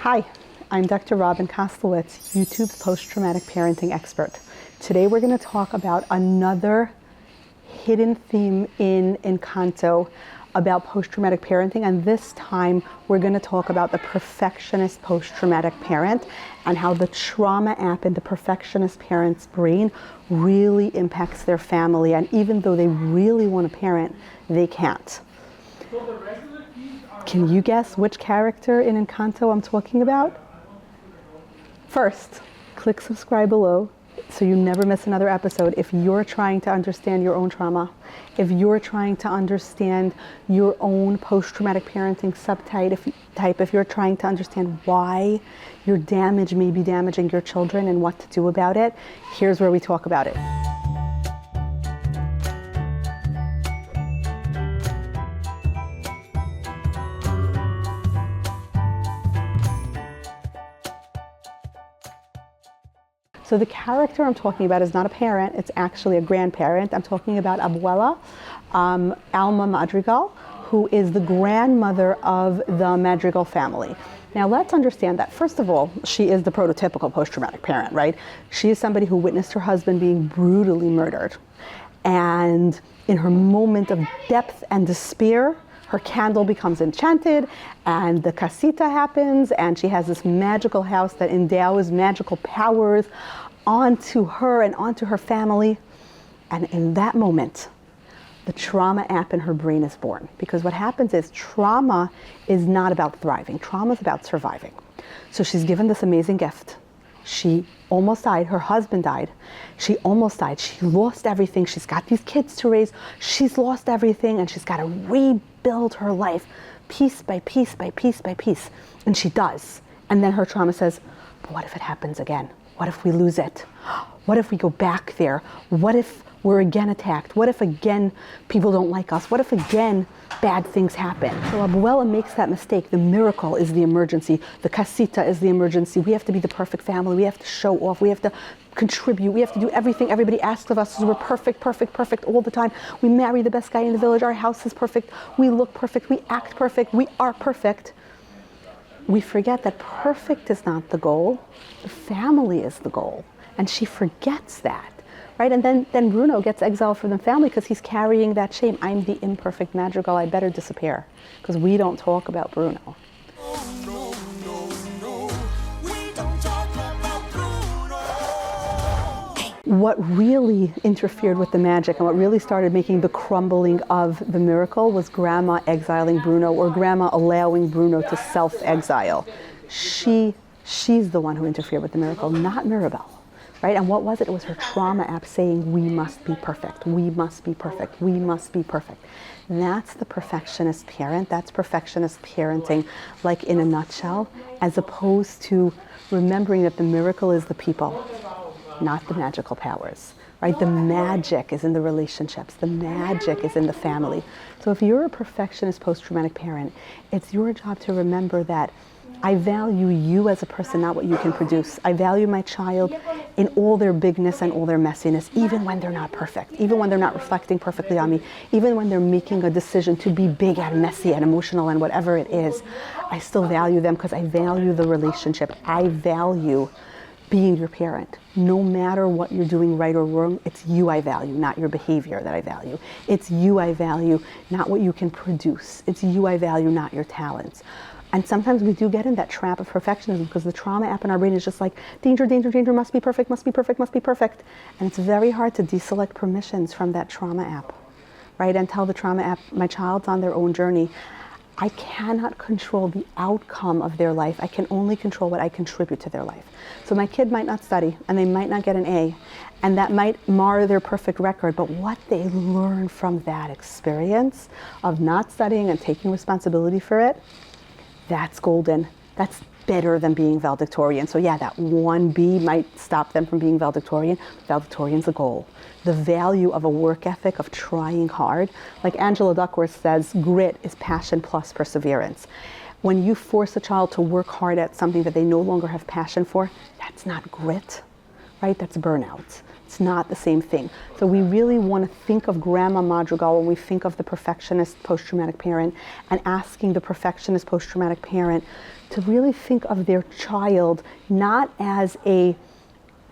Hi, I'm Dr. Robin Koslowitz, YouTube's post-traumatic parenting expert. Today we're going to talk about another hidden theme in Encanto about post-traumatic parenting, and this time we're going to talk about the perfectionist post-traumatic parent and how the trauma app in the perfectionist parent's brain really impacts their family, and even though they really want to parent, they can't. Can you guess which character in Encanto I'm talking about? First, click subscribe below so you never miss another episode. If you're trying to understand your own trauma, if you're trying to understand your own post-traumatic parenting subtype, if you're trying to understand why your damage may be damaging your children and what to do about it, here's where we talk about it. So the character I'm talking about is not a parent, it's actually a grandparent. I'm talking about Abuela, Alma Madrigal, who is the grandmother of the Madrigal family. Now let's understand that, first of all, she is the prototypical post-traumatic parent, right? She is somebody who witnessed her husband being brutally murdered. And in her moment of depth and despair, her candle becomes enchanted and the casita happens and she has this magical house that endows magical powers onto her and onto her family. And in that moment, the trauma app in her brain is born. Because what happens is trauma is not about thriving. Trauma is about surviving. So she's given this amazing gift. She almost died. Her husband died. She almost died. She lost everything. She's got these kids to raise. She's lost everything and she's got to rebuild her life piece by piece by piece by piece. And she does. And then her trauma says, but what if it happens again? What if we lose it? What if we go back there? What if we're again attacked? What if again people don't like us? What if again bad things happen? So Abuela makes that mistake. The miracle is the emergency. The casita is the emergency. We have to be the perfect family. We have to show off. We have to contribute. We have to do everything everybody asks of us. So we're perfect, perfect, perfect all the time. We marry the best guy in the village. Our house is perfect. We look perfect. We act perfect. We are perfect. We forget that perfect is not the goal. The family is the goal. And she forgets that. Right? And then Bruno gets exiled from the family because he's carrying that shame. I'm the imperfect Madrigal. I better disappear. Because we don't talk about Bruno. What really interfered with the magic and what really started making the crumbling of the miracle was Grandma exiling Bruno, or Grandma allowing Bruno to self-exile. She's the one who interfered with the miracle, not Mirabel. Right? And what was it? It was her trauma app saying, we must be perfect, we must be perfect, we must be perfect. That's the perfectionist parent. That's perfectionist parenting, like in a nutshell, as opposed to remembering that the miracle is the people, not the magical powers. Right? The magic is in the relationships. The magic is in the family. So if you're a perfectionist post-traumatic parent, it's your job to remember that I value you as a person, not what you can produce. I value my child in all their bigness and all their messiness, even when they're not perfect, even when they're not reflecting perfectly on me, even when they're making a decision to be big and messy and emotional and whatever it is. I still value them because I value the relationship. I value being your parent. No matter what you're doing right or wrong, it's you I value, not your behavior that I value. It's you I value, not what you can produce. It's you I value, not your talents. And sometimes we do get in that trap of perfectionism because the trauma app in our brain is just like, danger, danger, danger, must be perfect, must be perfect, must be perfect. And it's very hard to deselect permissions from that trauma app, right? And tell the trauma app, my child's on their own journey. I cannot control the outcome of their life. I can only control what I contribute to their life. So my kid might not study and they might not get an A, and that might mar their perfect record, but what they learn from that experience of not studying and taking responsibility for it, that's golden. That's better than being valedictorian. So yeah, that one B might stop them from being valedictorian. Valedictorian's the goal. The value of a work ethic, of trying hard. Like Angela Duckworth says, grit is passion plus perseverance. When you force a child to work hard at something that they no longer have passion for, that's not grit, right? That's burnout. It's not the same thing. So we really want to think of Grandma Madrigal when we think of the perfectionist post-traumatic parent, and asking the perfectionist post-traumatic parent to really think of their child not as a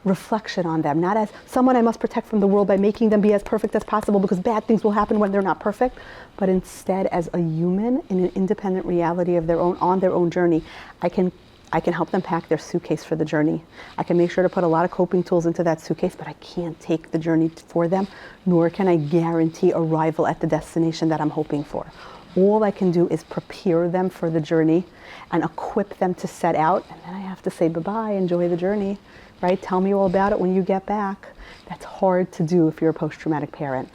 reflection on them, not as someone I must protect from the world by making them be as perfect as possible because bad things will happen when they're not perfect, but instead as a human in an independent reality of their own, on their own journey. I can help them pack their suitcase for the journey. I can make sure to put a lot of coping tools into that suitcase, but I can't take the journey for them, nor can I guarantee arrival at the destination that I'm hoping for. All I can do is prepare them for the journey and equip them to set out, and then I have to say bye-bye, enjoy the journey, right? Tell me all about it when you get back. That's hard to do if you're a post-traumatic parent.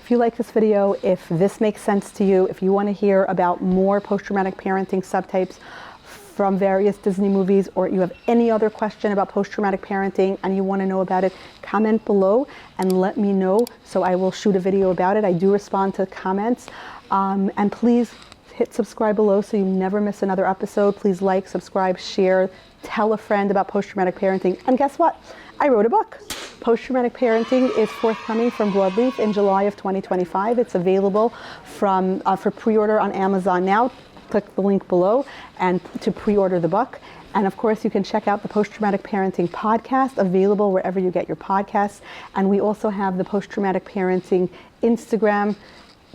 If you like this video, if this makes sense to you, if you want to hear about more post-traumatic parenting subtypes from various Disney movies, or you have any other question about post-traumatic parenting and you want to know about it, comment below and let me know so I will shoot a video about it. I do respond to comments. And please hit subscribe below so you never miss another episode. Please like, subscribe, share, tell a friend about post-traumatic parenting. And guess what? I wrote a book. Post-traumatic parenting is forthcoming from Broadleaf in July of 2025. It's available for pre-order on Amazon now. Click the link below and to pre-order the book. And of course, you can check out the Post-Traumatic Parenting podcast, available wherever you get your podcasts. And we also have the Post-Traumatic Parenting Instagram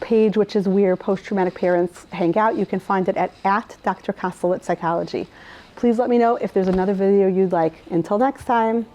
page, which is where post-traumatic parents hang out. You can find it at Dr. Kostelet Psychology. Please let me know if there's another video you'd like. Until next time.